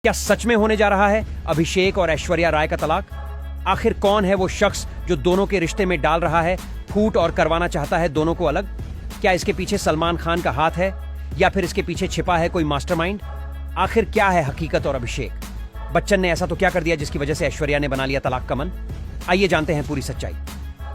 क्या सच में होने जा रहा है अभिषेक और ऐश्वर्या राय का तलाक? आखिर कौन है वो शख्स जो दोनों के रिश्ते में डाल रहा है फूट और करवाना चाहता है दोनों को अलग? क्या इसके पीछे सलमान खान का हाथ है या फिर इसके पीछे छिपा है कोई मास्टरमाइंड? आखिर क्या है हकीकत और अभिषेक बच्चन ने ऐसा तो क्या कर दिया जिसकी वजह से ऐश्वर्या ने बना लिया तलाक का मन? आइए जानते हैं पूरी सच्चाई।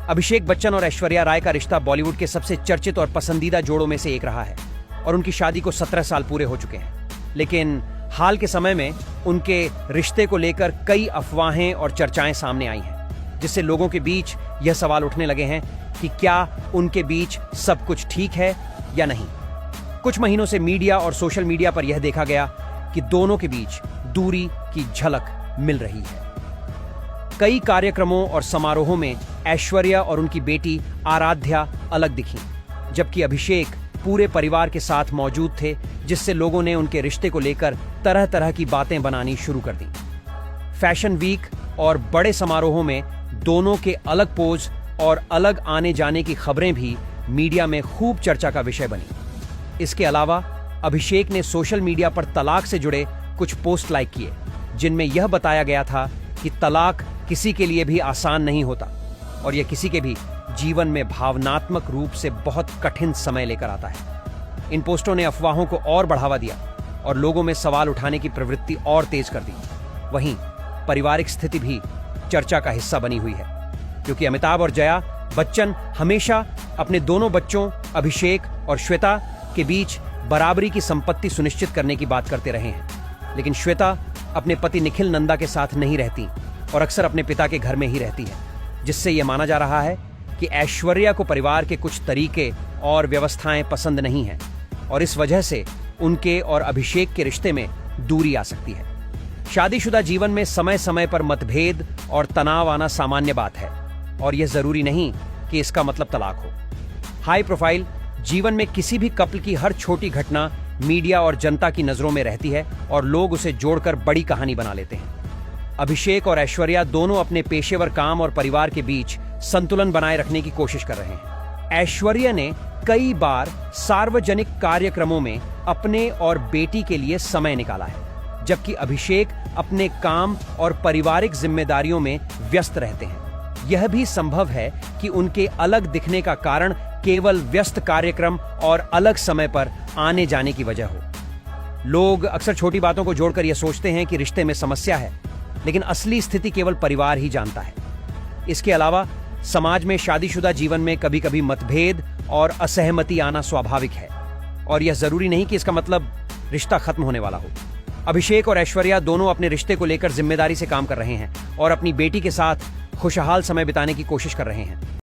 अभिषेक बच्चन और ऐश्वर्या राय का रिश्ता बॉलीवुड के सबसे चर्चित और पसंदीदा जोड़ों में से एक रहा है और उनकी शादी को 17 साल पूरे हो चुके हैं। लेकिन हाल के समय में उनके रिश्ते को लेकर कई अफवाहें और चर्चाएं सामने आई हैं, जिससे लोगों के बीच यह सवाल उठने लगे हैं कि क्या उनके बीच सब कुछ ठीक है या नहीं। कुछ महीनों से मीडिया और सोशल मीडिया पर यह देखा गया कि दोनों के बीच दूरी की झलक मिल रही है। कई कार्यक्रमों और समारोहों में ऐश्वर्या और उनकी बेटी आराध्या अलग दिखी, जबकि अभिषेक पूरे परिवार के साथ मौजूद थे, जिससे लोगों ने उनके रिश्ते को लेकर तरह तरह की बातें बनानी शुरू कर दी। फैशन वीक और बड़े समारोहों में दोनों के अलग पोज और अलग आने जाने की खबरें भी मीडिया में खूब चर्चा का विषय बनी। इसके अलावा अभिषेक ने सोशल मीडिया पर तलाक से जुड़े कुछ पोस्ट लाइक किए, जिनमें यह बताया गया था कि तलाक किसी के लिए भी आसान नहीं होता और यह किसी के भी जीवन में भावनात्मक रूप से बहुत कठिन समय लेकर आता है। इन पोस्टों ने अफवाहों को और बढ़ावा दिया और लोगों में सवाल उठाने की प्रवृत्ति और तेज कर दी। वहीं पारिवारिक स्थिति भी चर्चा का हिस्सा बनी हुई है, क्योंकि अमिताभ और जया बच्चन हमेशा अपने दोनों बच्चों अभिषेक और श्वेता के बीच बराबरी की संपत्ति सुनिश्चित करने की बात करते रहे हैं। लेकिन श्वेता अपने पति निखिल नंदा के साथ नहीं रहती और अक्सर अपने पिता के घर में ही रहती है, जिससे यह माना जा रहा है कि ऐश्वर्या को परिवार के कुछ तरीके और व्यवस्थाएं पसंद नहीं हैं और इस वजह से उनके और अभिषेक के रिश्ते में दूरी आ सकती है। शादीशुदा जीवन में समय समय पर मतभेद और तनाव आना सामान्य बात है और यह जरूरी नहीं कि इसका मतलब तलाक हो। हाई प्रोफाइल जीवन में किसी भी कपल की हर छोटी घटना मीडिया और जनता की नजरों में रहती है और लोग उसे जोड़कर बड़ी कहानी बना लेते हैं। अभिषेक और ऐश्वर्या दोनों अपने पेशेवर काम और परिवार के बीच संतुलन बनाए रखने की कोशिश कर रहे हैं। ऐश्वर्या ने कई बार सार्वजनिक कार्यक्रमों में अपने और बेटी के लिए समय निकाला है, जबकि अभिषेक अपने काम और पारिवारिक जिम्मेदारियों में व्यस्त रहते हैं। यह भी संभव है कि उनके अलग दिखने का कारण केवल व्यस्त कार्यक्रम और अलग समय पर आने जाने की वजह हो। लोग अक्सर छोटी बातों को जोड़कर यह सोचते हैं कि रिश्ते में समस्या है, लेकिन असली स्थिति केवल परिवार ही जानता है। इसके अलावा समाज में शादीशुदा जीवन में कभी कभी मतभेद और असहमति आना स्वाभाविक है और यह जरूरी नहीं कि इसका मतलब रिश्ता खत्म होने वाला हो। अभिषेक और ऐश्वर्या दोनों अपने रिश्ते को लेकर जिम्मेदारी से काम कर रहे हैं और अपनी बेटी के साथ खुशहाल समय बिताने की कोशिश कर रहे हैं।